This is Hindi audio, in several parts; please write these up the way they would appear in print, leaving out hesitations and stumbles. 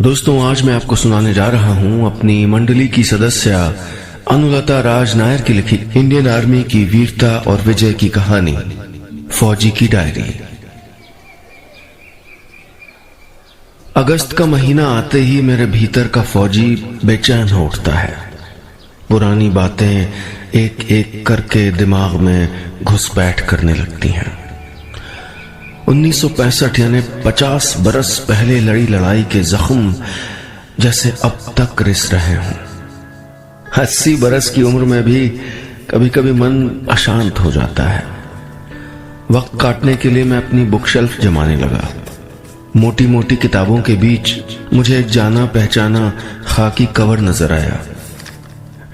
दोस्तों, आज मैं आपको सुनाने जा रहा हूं अपनी मंडली की सदस्य अनुलता राज नायर की लिखी इंडियन आर्मी की वीरता और विजय की कहानी, फौजी की डायरी। अगस्त का महीना आते ही मेरे भीतर का फौजी बेचैन हो उठता है। पुरानी बातें एक एक करके दिमाग में घुसपैठ करने लगती हैं। 1965 यानी 50 बरस पहले लड़ी लड़ाई के जख्म जैसे अब तक रिस रहे हों। 80 बरस की उम्र में भी कभी कभी मन अशांत हो जाता है। वक्त काटने के लिए मैं अपनी बुक शेल्फ जमाने लगा। मोटी मोटी किताबों के बीच मुझे एक जाना पहचाना खाकी कवर नजर आया।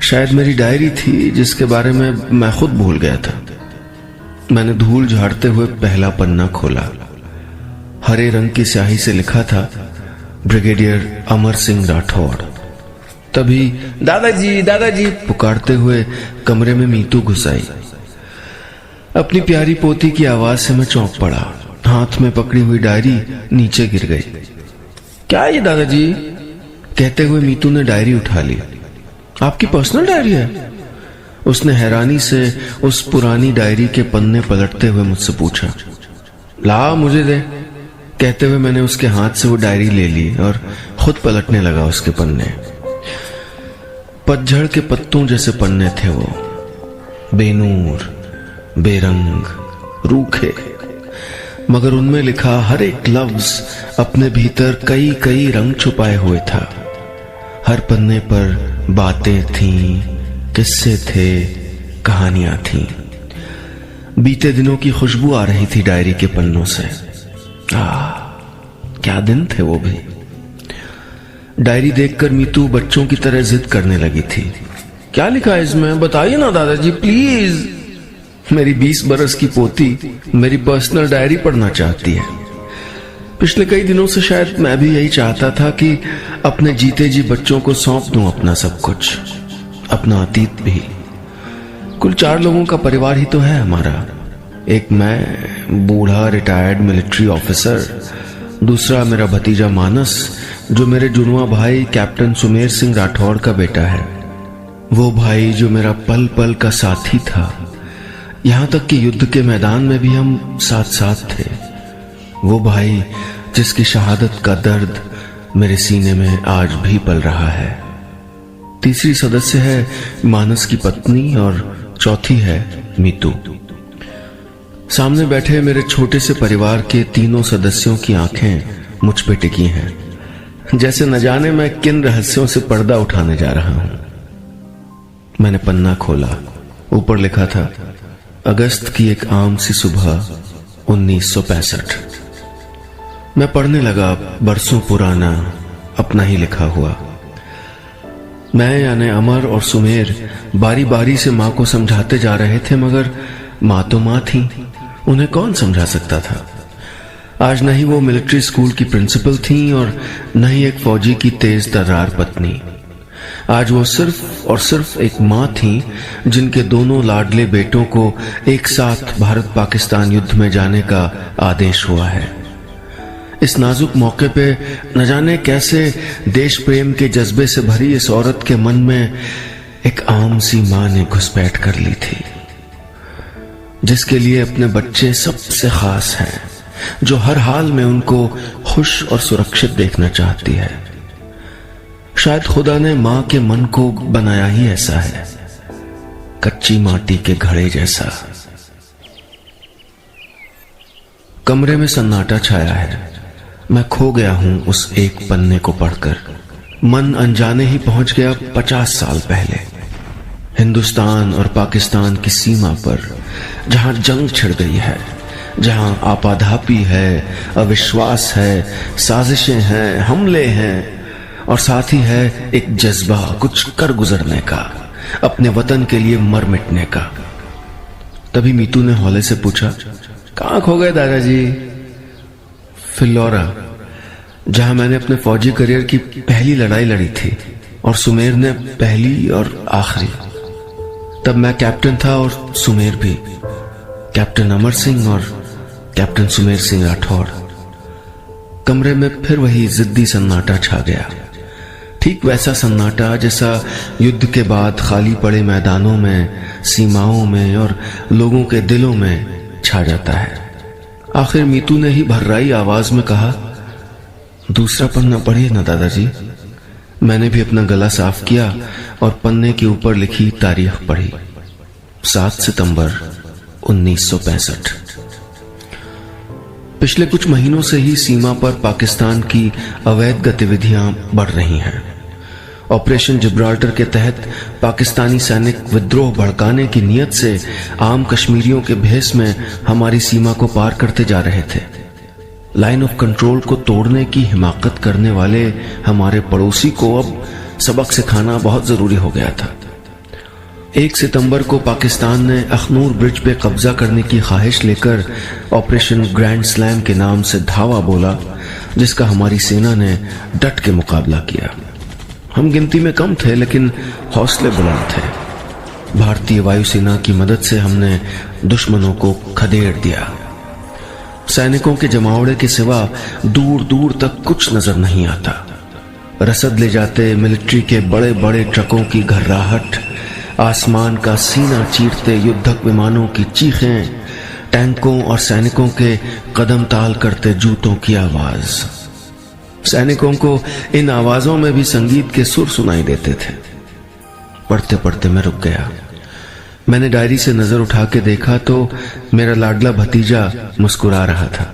शायद मेरी डायरी थी जिसके बारे में मैं खुद भूल गया था। मैंने धूल झाड़ते हुए पहला पन्ना खोला। हरे रंग की स्याही से लिखा था, ब्रिगेडियर अमर सिंह राठौड़। तभी दादाजी दादाजी पुकारते हुए कमरे में मीतू घुस आई। अपनी प्यारी पोती की आवाज से मैं चौंक पड़ा। हाथ में पकड़ी हुई डायरी नीचे गिर गई। क्या है ये दादाजी? कहते हुए मीतू ने डायरी उठा ली। आपकी पर्सनल डायरी है? उसने हैरानी से उस पुरानी डायरी के पन्ने पलटते हुए मुझसे पूछा। ला मुझे दे। कहते हुए मैंने उसके हाथ से वो डायरी ले ली और खुद पलटने लगा उसके पन्ने। पतझड़ के पत्तों जैसे पन्ने थे वो, बेनूर, बेरंग, रूखे, मगर उनमें लिखा हर एक लफ्ज अपने भीतर कई कई रंग छुपाए हुए था। हर पन्ने पर बातें थीं, किस्से थे, कहानियां थीं। बीते दिनों की खुशबू आ रही थी डायरी के पन्नों से। क्या दिन थे वो भी। डायरी देखकर मीतू बच्चों की तरह जिद करने लगी थी। क्या लिखा है इसमें? बताइए ना दादाजी प्लीज। मेरी 20 बरस की पोती मेरी पर्सनल डायरी पढ़ना चाहती है। पिछले कई दिनों से शायद मैं भी यही चाहता था कि अपने जीते जी बच्चों को सौंप दूं अपना सब कुछ, अपना अतीत भी। कुल 4 लोगों का परिवार ही तो है हमारा। एक मैं, बूढ़ा रिटायर्ड मिलिट्री ऑफिसर। दूसरा मेरा भतीजा मानस, जो मेरे जुड़वा भाई कैप्टन सुमेर सिंह राठौड़ का बेटा है। वो भाई जो मेरा पल पल का साथी था। यहां तक कि युद्ध के मैदान में भी हम साथ साथ थे। वो भाई जिसकी शहादत का दर्द मेरे सीने में आज भी पल रहा है। तीसरी सदस्य है मानस की पत्नी और चौथी है मीतू। सामने बैठे मेरे छोटे से परिवार के तीनों सदस्यों की आंखें मुझ पे टिकी हैं, जैसे न जाने मैं किन रहस्यों से पर्दा उठाने जा रहा हूं। मैंने पन्ना खोला। ऊपर लिखा था, अगस्त की एक आम सी सुबह 1965। मैं पढ़ने लगा बरसों पुराना अपना ही लिखा हुआ। मैं यानी अमर और सुमेर बारी बारी से माँ को समझाते जा रहे थे, मगर माँ तो माँ थी, उन्हें कौन समझा सकता था। आज न ही वो मिलिट्री स्कूल की प्रिंसिपल थी और न ही एक फौजी की तेज तर्रार पत्नी। आज वो सिर्फ और सिर्फ एक माँ थी जिनके दोनों लाडले बेटों को एक साथ भारत पाकिस्तान युद्ध में जाने का आदेश हुआ है। इस नाजुक मौके पे न जाने कैसे देश प्रेम के जज्बे से भरी इस औरत के मन में एक आम सी मां ने घुसपैठ कर ली थी, जिसके लिए अपने बच्चे सबसे खास हैं, जो हर हाल में उनको खुश और सुरक्षित देखना चाहती है। शायद खुदा ने मां के मन को बनाया ही ऐसा है, कच्ची माटी के घड़े जैसा। कमरे में सन्नाटा छाया है। मैं खो गया हूं उस एक पन्ने को पढ़कर। मन अनजाने ही पहुंच गया 50 साल पहले, हिंदुस्तान और पाकिस्तान की सीमा पर, जहां जंग छिड़ गई है, जहां आपाधापी है, अविश्वास है, साजिशें हैं, हमले हैं, और साथ ही है एक जज्बा कुछ कर गुजरने का, अपने वतन के लिए मर मिटने का। तभी मीतू ने हौले से पूछा, कहां खो गए दादाजी? फिल्लौरा, जहां मैंने अपने फौजी करियर की पहली लड़ाई लड़ी थी और सुमेर ने पहली और आखिरी। तब मैं कैप्टन था और सुमेर भी, कैप्टन अमर सिंह और कैप्टन सुमेर सिंह राठौड़। कमरे में फिर वही जिद्दी सन्नाटा छा गया, ठीक वैसा सन्नाटा जैसा युद्ध के बाद खाली पड़े मैदानों में, सीमाओं में और लोगों के दिलों में छा जाता है। आखिर मीतू ने ही भर्राई आवाज में कहा, दूसरा पन्ना पढ़िए ना दादाजी। मैंने भी अपना गला साफ किया और पन्ने के ऊपर लिखी तारीख पढ़ी, 7 सितंबर 1965। पिछले कुछ महीनों से ही सीमा पर पाकिस्तान की अवैध गतिविधियां बढ़ रही हैं। ऑपरेशन जिब्राल्टर के तहत पाकिस्तानी सैनिक विद्रोह भड़काने की नीयत से आम कश्मीरियों के भेष में हमारी सीमा को पार करते जा रहे थे। लाइन ऑफ कंट्रोल को तोड़ने की हिमाकत करने वाले हमारे पड़ोसी को अब सबक सिखाना बहुत जरूरी हो गया था। 1 सितंबर को पाकिस्तान ने अखनूर ब्रिज पे कब्जा करने की ख्वाहिश लेकर ऑपरेशन ग्रैंड स्लैम के नाम से धावा बोला, जिसका हमारी सेना ने डट के मुकाबला किया। हम गिनती में कम थे लेकिन हौसले बुलंद थे। भारतीय वायुसेना की मदद से हमने दुश्मनों को खदेड़ दिया। सैनिकों के जमावड़े के सिवा दूर दूर तक कुछ नजर नहीं आता। रसद ले जाते मिलिट्री के बड़े बड़े ट्रकों की घर्राहट, आसमान का सीना चीरते युद्धक विमानों की चीखें, टैंकों और सैनिकों के कदम ताल करते जूतों की आवाज। सैनिकों को इन आवाजों में भी संगीत के सुर सुनाई देते थे। पढ़ते पढ़ते मैं रुक गया। मैंने डायरी से नजर उठा के देखा तो मेरा लाडला भतीजा मुस्कुरा रहा था।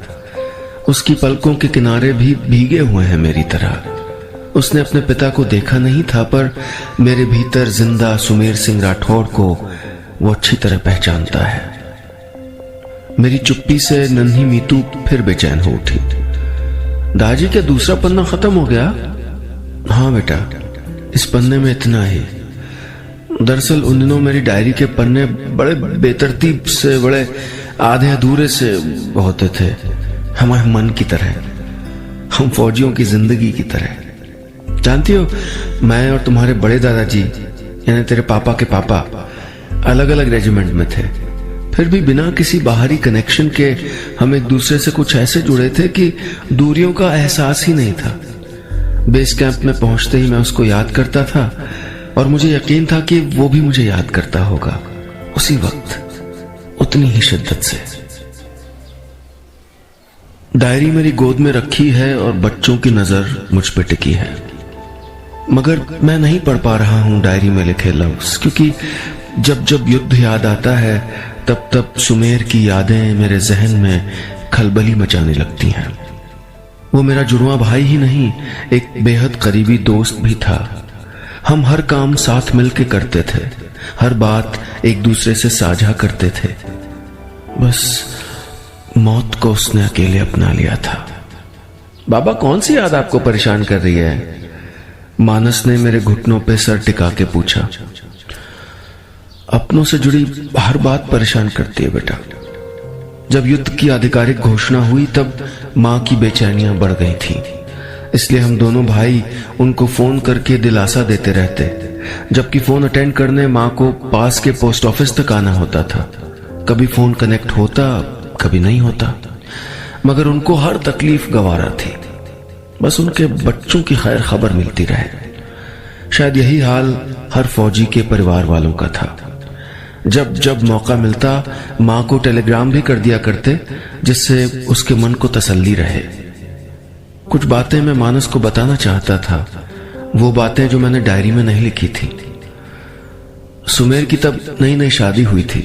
उसकी पलकों के किनारे भी भीगे हुए हैं मेरी तरह। उसने अपने पिता को देखा नहीं था, पर मेरे भीतर जिंदा सुमेर सिंह राठौड़ को वो अच्छी तरह पहचानता है। मेरी चुप्पी से नन्ही मीतू फिर बेचैन हो उठी। दादी क्या दूसरा पन्ना खत्म हो गया? हाँ बेटा, इस पन्ने में इतना ही। दरअसल उन दिनों मेरी डायरी के पन्ने बड़े बेतरतीब से, बड़े आधे अधूरे से होते थे, हमारे मन की तरह, हम फौजियों की जिंदगी की तरह। जानती हो, मैं और तुम्हारे बड़े दादाजी यानी तेरे पापा के पापा अलग अलग रेजिमेंट में थे, फिर भी बिना किसी बाहरी कनेक्शन के हम एक दूसरे से कुछ ऐसे जुड़े थे कि दूरियों का एहसास ही नहीं था। बेस कैंप में पहुंचते ही मैं उसको याद करता था और मुझे यकीन था कि वो भी मुझे याद करता होगा, उसी वक्त, उतनी ही शिद्दत से। डायरी मेरी गोद में रखी है और बच्चों की नजर मुझ पे टिकी है, मगर मैं नहीं पढ़ पा रहा हूं डायरी में लिखे लफ्ज, क्योंकि जब जब युद्ध याद आता है तब तब सुमेर की यादें मेरे जहन में खलबली मचाने लगती हैं। वो मेरा जुड़वा भाई ही नहीं, एक बेहद करीबी दोस्त भी था। हम हर काम साथ मिलके करते थे, हर बात एक दूसरे से साझा करते थे। बस मौत को उसने अकेले अपना लिया था। बाबा, कौन सी याद आपको परेशान कर रही है? मानस ने मेरे घुटनों पे सर टिका के पूछा। अपनों से जुड़ी हर बात परेशान करती है बेटा। जब युद्ध की आधिकारिक घोषणा हुई तब मां की बेचैनियां बढ़ गई थी, इसलिए हम दोनों भाई उनको फोन करके दिलासा देते रहते, जबकि फोन अटेंड करने मां को पास के पोस्ट ऑफिस तक आना होता था। कभी फोन कनेक्ट होता, कभी नहीं होता, मगर उनको हर तकलीफ गवारा थी, बस उनके बच्चों की खैर खबर मिलती रहे। शायद यही हाल हर फौजी के परिवार वालों का था। जब जब मौका मिलता मां को टेलीग्राम भी कर दिया करते, जिससे उसके मन को तसल्ली रहे। कुछ बातें मैं मानस को बताना चाहता था, वो बातें जो मैंने डायरी में नहीं लिखी थी। सुमेर की तब नई नई शादी हुई थी।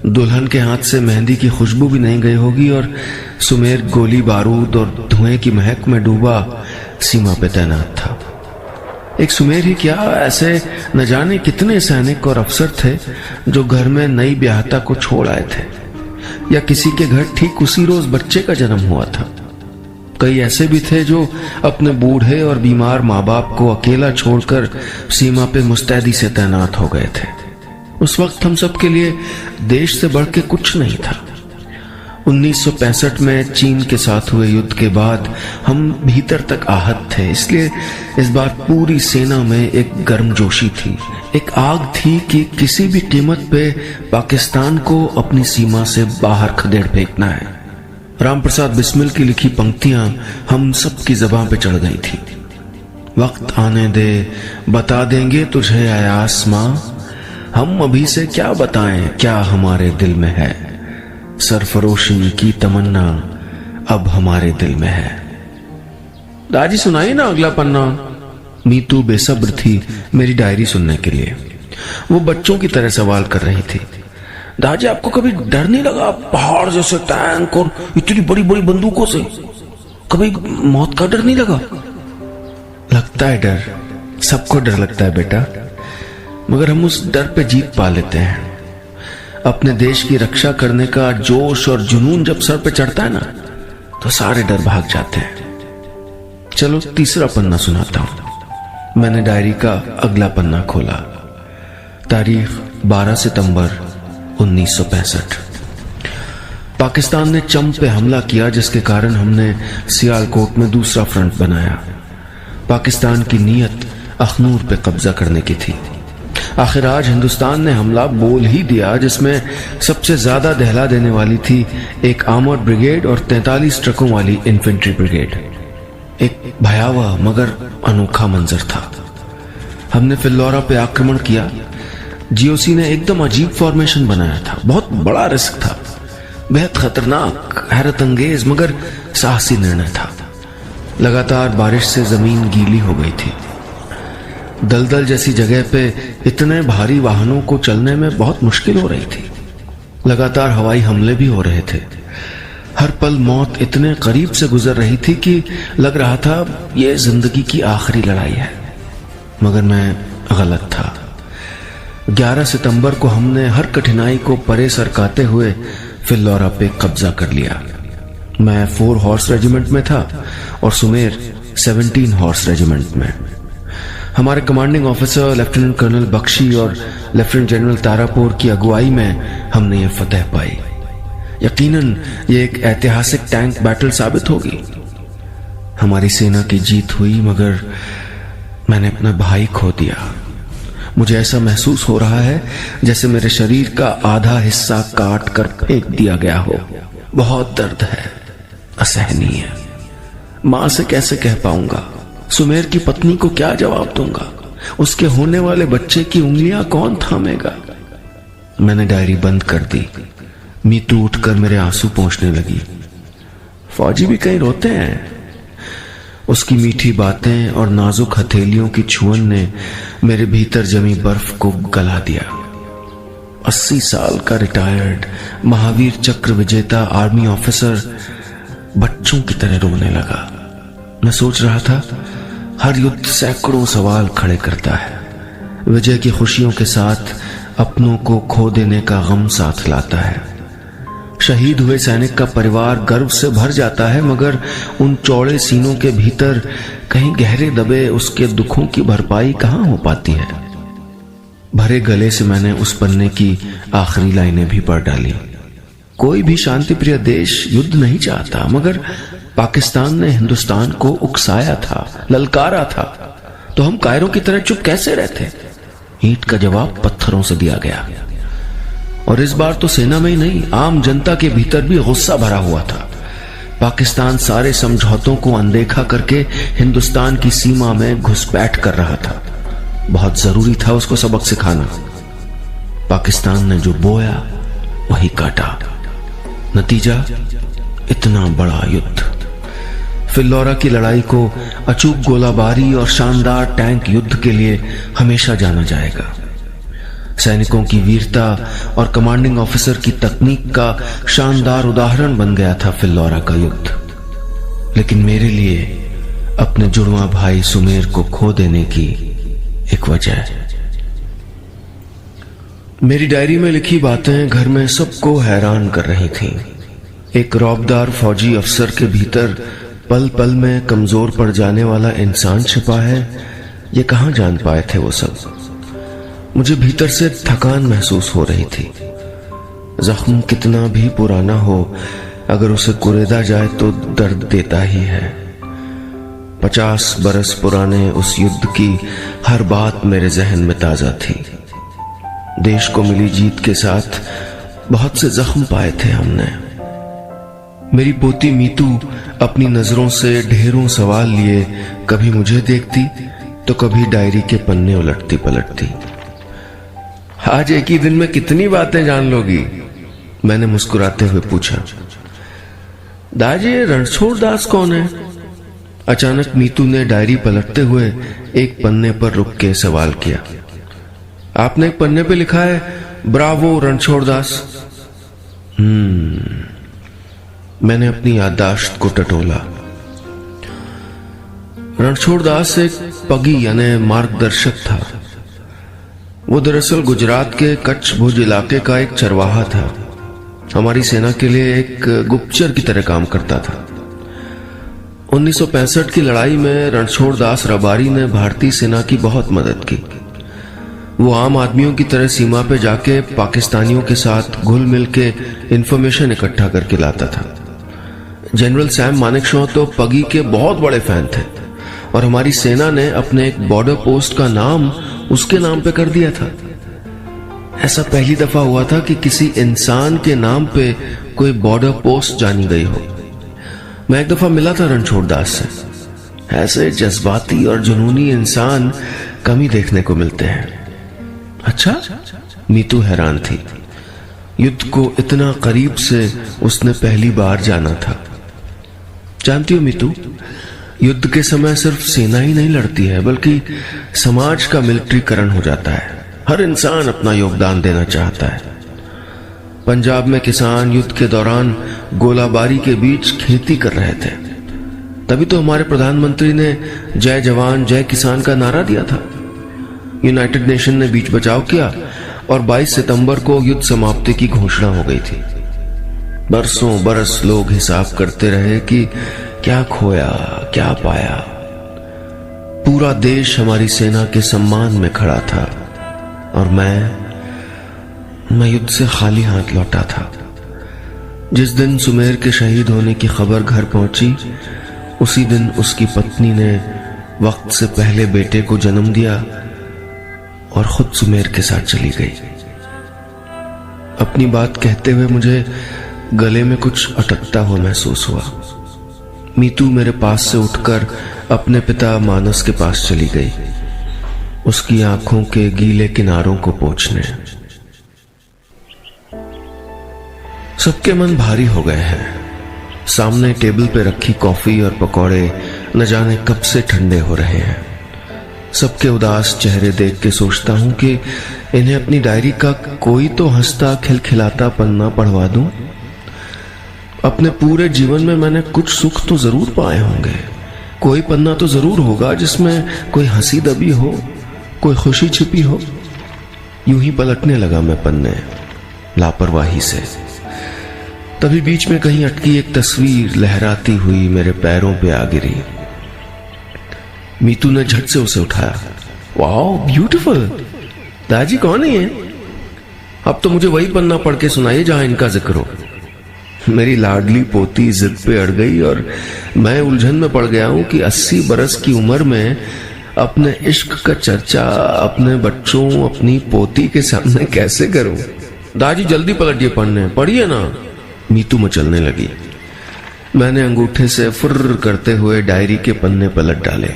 दुल्हन के हाथ से मेहंदी की खुशबू भी नहीं गई होगी और सुमेर गोली बारूद और धुएं की महक में डूबा सीमा पे तैनात था। एक सुमेर ही क्या, ऐसे न जाने कितने सैनिक और अफसर थे जो घर में नई ब्याहता को छोड़ आए थे, या किसी के घर ठीक उसी रोज बच्चे का जन्म हुआ था। कई ऐसे भी थे जो अपने बूढ़े और बीमार माँ बाप को अकेला छोड़कर सीमा पे मुस्तैदी से तैनात हो गए थे। उस वक्त हम सब के लिए देश से बढ़ के कुछ नहीं था। 1965 में चीन के साथ हुए युद्ध के बाद हम भीतर तक आहत थे, इसलिए इस बार पूरी सेना में एक गर्मजोशी थी, एक आग थी कि किसी भी कीमत पे पाकिस्तान को अपनी सीमा से बाहर खदेड़ फेंकना है। राम प्रसाद बिस्मिल की लिखी पंक्तियां हम सब की ज़बान पे चढ़ गई थी। वक्त आने दे बता देंगे तुझे ऐ आसमां, हम अभी से क्या बताएं क्या हमारे दिल में है, सरफरोशी की तमन्ना अब हमारे दिल में है। दादी सुनाई ना अगला पन्ना। मीतू बेसब्र थी मेरी डायरी सुनने के लिए। वो बच्चों की तरह सवाल कर रही थी। दादी आपको कभी डर नहीं लगा पहाड़ जैसे टैंक और इतनी बड़ी बड़ी बंदूकों से? कभी मौत का डर नहीं लगा? लगता है डर, सबको डर लगता है बेटा, मगर हम उस डर पे जीत पा लेते हैं। अपने देश की रक्षा करने का जोश और जुनून जब सर पे चढ़ता है ना, तो सारे डर भाग जाते हैं। चलो तीसरा पन्ना सुनाता हूं। मैंने डायरी का अगला पन्ना खोला। तारीख 12 सितंबर 1965। पाकिस्तान ने चम पे हमला किया, जिसके कारण हमने सियालकोट में दूसरा फ्रंट बनाया। पाकिस्तान की नीयत अखनूर पे कब्जा करने की थी। आखिर आज हिंदुस्तान ने हमला बोल ही दिया, जिसमें सबसे ज्यादा दहला देने वाली थी एक आर्मर्ड ब्रिगेड और 43 ट्रकों वाली इन्फेंट्री ब्रिगेड। एक भयावह मगर अनोखा मंजर था। हमने फिल्लौरा पे आक्रमण किया। जीओसी ने एकदम अजीब फॉर्मेशन बनाया था। बहुत बड़ा रिस्क था, बेहद खतरनाक, हैरत अंगेज मगर साहसी निर्णय था। लगातार बारिश से जमीन गीली हो गई थी। दलदल जैसी जगह पे इतने भारी वाहनों को चलने में बहुत मुश्किल हो रही थी। लगातार हवाई हमले भी हो रहे थे। हर पल मौत इतने करीब से गुजर रही थी कि लग रहा था ये जिंदगी की आखिरी लड़ाई है, मगर मैं गलत था। 11 सितंबर को हमने हर कठिनाई को परे सरकाते हुए फिल्लौरा पे कब्जा कर लिया। मैं 4 हॉर्स रेजिमेंट में था और सुमेर 17 हॉर्स रेजिमेंट में। हमारे commanding officer lieutenant colonel Bakshi और लेफ्टिनेंट जनरल तारापुर की अगुवाई में हमने ये फतह पाई। यकीनन ये एक ऐतिहासिक टैंक बैटल साबित होगी। हमारी सेना की जीत हुई, मगर मैंने अपना भाई खो दिया। मुझे ऐसा महसूस हो रहा है जैसे मेरे शरीर का आधा हिस्सा काट कर फेंक दिया गया हो। बहुत दर्द है, असहनीय। मां से कैसे कह पाऊंगा? सुमेर की पत्नी को क्या जवाब दूंगा? उसके होने वाले बच्चे की उंगलियां कौन थामेगा? मैंने डायरी बंद कर दी। मीतू उठकर मेरे आंसू पोंछने लगी। फौजी भी कहीं रोते हैं। उसकी मीठी बातें और नाजुक हथेलियों की छुअन ने मेरे भीतर जमी बर्फ को गला दिया। 80 साल का रिटायर्ड महावीर चक्र विजेता आर्मी ऑफिसर बच्चों की तरह रोने लगा। मैं सोच रहा था, हर युद्ध सैकड़ों सवाल खड़े करता है। विजय की खुशियों के साथ अपनों को खो देने का गम साथ लाता है। शहीद हुए सैनिक का परिवार गर्व से भर जाता है, मगर उन चौड़े सीनों के भीतर कहीं गहरे दबे उसके दुखों की भरपाई कहां हो पाती है। भरे गले से मैंने उस पन्ने की आखिरी लाइनें भी पढ़ डाली। कोई भी शांतिप्रिय देश युद्ध नहीं चाहता, मगर पाकिस्तान ने हिंदुस्तान को उकसाया था, ललकारा था, तो हम कायरों की तरह चुप कैसे रहते? ईंट का जवाब पत्थरों से दिया गया। और इस बार तो सेना में ही नहीं, आम जनता के भीतर भी गुस्सा भरा हुआ था। पाकिस्तान सारे समझौतों को अनदेखा करके हिंदुस्तान की सीमा में घुसपैठ कर रहा था। बहुत जरूरी था उसको सबक सिखाना। पाकिस्तान ने जो बोया वही काटा। नतीजा इतना बड़ा युद्ध। फिल्लौरा की लड़ाई को अचूक गोलाबारी और शानदार टैंक युद्ध के लिए हमेशा जाना जाएगा। सैनिकों की वीरता और कमांडिंग ऑफिसर की तकनीक का शानदार उदाहरण बन गया था फिल्लौरा का युद्ध। लेकिन मेरे लिए अपने जुड़वा भाई सुमेर को खो देने की एक वजह। मेरी डायरी में लिखी बातें घर में सबको हैरान कर रही थीं। एक रौबदार फौजी अफसर के भीतर पल पल में कमजोर पड़ जाने वाला इंसान छिपा है, ये कहां जान पाए थे वो सब। मुझे भीतर से थकान महसूस हो रही थी। जख्म कितना भी पुराना हो, अगर उसे कुरेदा जाए तो दर्द देता ही है। 50 बरस पुराने उस युद्ध की हर बात मेरे जहन में ताजा थी। देश को मिली जीत के साथ बहुत से जख्म पाए थे हमने। मेरी पोती मीतू अपनी नजरों से ढेरों सवाल लिए कभी मुझे देखती तो कभी डायरी के पन्ने उलटती पलटती। आज एक ही दिन में कितनी बातें जान लोगी? मैंने मुस्कुराते हुए पूछा। दादी, रणछोड़ दास कौन है? अचानक मीतू ने डायरी पलटते हुए एक पन्ने पर रुक के सवाल किया। आपने एक पन्ने पे लिखा है, ब्रावो रणछोड़ दास। मैंने अपनी याददाश्त को टटोला। रणछोड़ दास एक पगी यानी मार्गदर्शक था। वो दरअसल गुजरात के कच्छ भुज इलाके का एक चरवाहा था। हमारी सेना के लिए एक गुप्तचर की तरह काम करता था। 1965 की लड़ाई में रणछोड़ दास रबारी ने भारतीय सेना की बहुत मदद की। वो आम आदमियों की तरह सीमा पे जाके पाकिस्तानियों के साथ घुल मिल के इंफॉर्मेशन इकट्ठा करके लाता था। जनरल सैम मानेकशॉ तो पगी के बहुत बड़े फैन थे और हमारी सेना ने अपने एक बॉर्डर पोस्ट का नाम उसके नाम पे कर दिया था। ऐसा पहली दफा हुआ था कि किसी इंसान के नाम पे कोई बॉर्डर पोस्ट जानी गई हो। मैं एक दफा मिला था रणछोड़ दास से। ऐसे जज्बाती और जुनूनी इंसान कम ही देखने को मिलते हैं। अच्छा? मीतू हैरान थी। युद्ध को इतना करीब से उसने पहली बार जाना था। जानती हो मीतू, युद्ध के समय सिर्फ सेना ही नहीं लड़ती है बल्कि समाज का मिलिट्रीकरण हो जाता है। हर इंसान अपना योगदान देना चाहता है। पंजाब में किसान युद्ध के दौरान गोलाबारी के बीच खेती कर रहे थे। तभी तो हमारे प्रधानमंत्री ने जय जवान जय किसान का नारा दिया था। यूनाइटेड नेशन ने बीच बचाव किया और 22 सितंबर को युद्ध समाप्ति की घोषणा हो गई थी। बरसों बरस लोग हिसाब करते रहे कि क्या खोया क्या पाया। पूरा देश हमारी सेना के सम्मान में खड़ा था और मैं युद्ध से खाली हाथ लौटा था। जिस दिन सुमेर के शहीद होने की खबर घर पहुंची, उसी दिन उसकी पत्नी ने वक्त से पहले बेटे को जन्म दिया और खुद सुमेर के साथ चली गई। अपनी बात कहते हुए मुझे गले में कुछ अटकता हुआ महसूस हुआ। मीतू मेरे पास से उठकर अपने पिता मानस के पास चली गई, उसकी आंखों के गीले किनारों को पोंछने। सबके मन भारी हो गए हैं। सामने टेबल पे रखी कॉफी और पकौड़े न जाने कब से ठंडे हो रहे हैं। सबके उदास चेहरे देख के सोचता हूं कि इन्हें अपनी डायरी का कोई तो हंसता खिलखिलाता पन्ना पढ़वा दूं। अपने पूरे जीवन में मैंने कुछ सुख तो जरूर पाए होंगे। कोई पन्ना तो जरूर होगा जिसमें कोई हंसी दबी हो, कोई खुशी छिपी हो। यूं ही पलटने लगा मैं पन्ने लापरवाही से। तभी बीच में कहीं अटकी एक तस्वीर लहराती हुई मेरे पैरों पे आ गिरी। मीतू ने झट से उसे उठाया। Wow beautiful. दादी कौन है ये? अब तो मुझे वही पन्ना पढ़ के सुनाइए जहां इनका जिक्र हो। मेरी लाडली पोती जिद पे अड़ गई और मैं उलझन में पड़ गया हूं कि 80 बरस की उम्र में अपने इश्क का चर्चा अपने बच्चों अपनी पोती के सामने कैसे करूं। दादी जल्दी पलटिए पढ़ने, पढ़िए ना। मीतू मचलने लगी। मैंने अंगूठे से फुर्र करते हुए डायरी के पन्ने पलट डाले,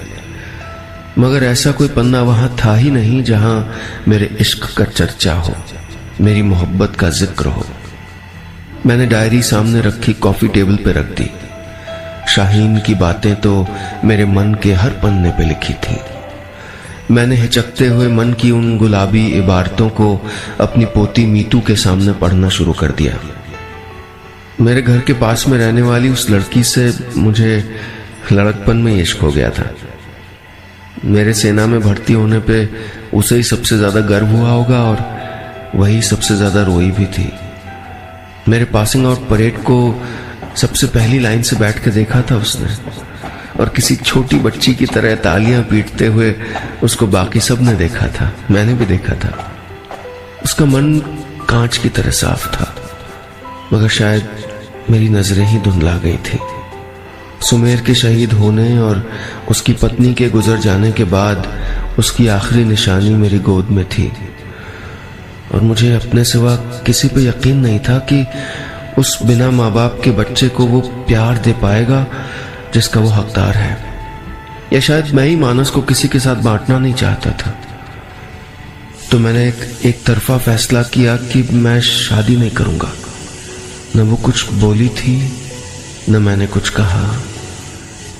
मगर ऐसा कोई पन्ना वहां था ही नहीं जहां मेरे इश्क का चर्चा हो, मेरी मोहब्बत का जिक्र हो। मैंने डायरी सामने रखी कॉफी टेबल पे रख दी। शाहीन की बातें तो मेरे मन के हर पन्ने पे लिखी थी। मैंने हिचकते हुए मन की उन गुलाबी इबारतों को अपनी पोती मीतू के सामने पढ़ना शुरू कर दिया। मेरे घर के पास में रहने वाली उस लड़की से मुझे लड़कपन में इश्क हो गया था। मेरे सेना में भर्ती होने पे उसे ही सबसे ज्यादा गर्व हुआ होगा और वही सबसे ज्यादा रोई भी थी। मेरे पासिंग आउट परेड को सबसे पहली लाइन से बैठ के देखा था उसने, और किसी छोटी बच्ची की तरह तालियां पीटते हुए उसको बाकी सब ने देखा था। मैंने भी देखा था। उसका मन कांच की तरह साफ था, मगर शायद मेरी नजरें ही धुंधला गई थी। सुमेर के शहीद होने और उसकी पत्नी के गुजर जाने के बाद उसकी आखिरी निशानी मेरी गोद में थी, और मुझे अपने सिवा किसी पे यकीन नहीं था कि उस बिना माँ बाप के बच्चे को वो प्यार दे पाएगा जिसका वो हकदार है। या शायद मैं ही मानस को किसी के साथ बांटना नहीं चाहता था। तो मैंने एक तरफा फैसला किया कि मैं शादी नहीं करूंगा। न वो कुछ बोली थी, न मैंने कुछ कहा।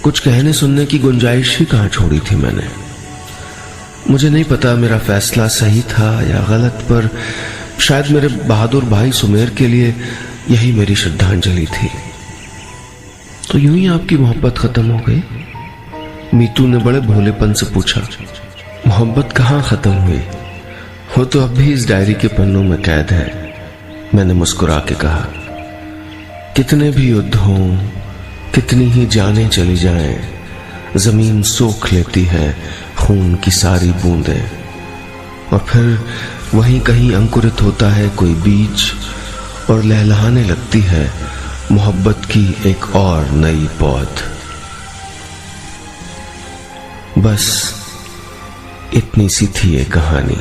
कुछ कहने सुनने की गुंजाइश ही कहां छोड़ी थी मैंने। मुझे नहीं पता मेरा फैसला सही था या गलत, पर शायद मेरे बहादुर भाई सुमेर के लिए यही मेरी श्रद्धांजलि थी। तो यूं ही आपकी मोहब्बत खत्म हो गई? मीतू ने बड़े भोलेपन से पूछा। मोहब्बत कहाँ खत्म हुई, वो तो अब भी इस डायरी के पन्नों में कैद है, मैंने मुस्कुरा के कहा। कितने भी युद्ध हों, कितनी ही जानें चली जाएं, जमीन सोख लेती है खून की सारी बूंदें, और फिर वहीं कहीं अंकुरित होता है कोई बीज और लहलहाने लगती है मोहब्बत की एक और नई पौध। बस इतनी सी थी ये कहानी।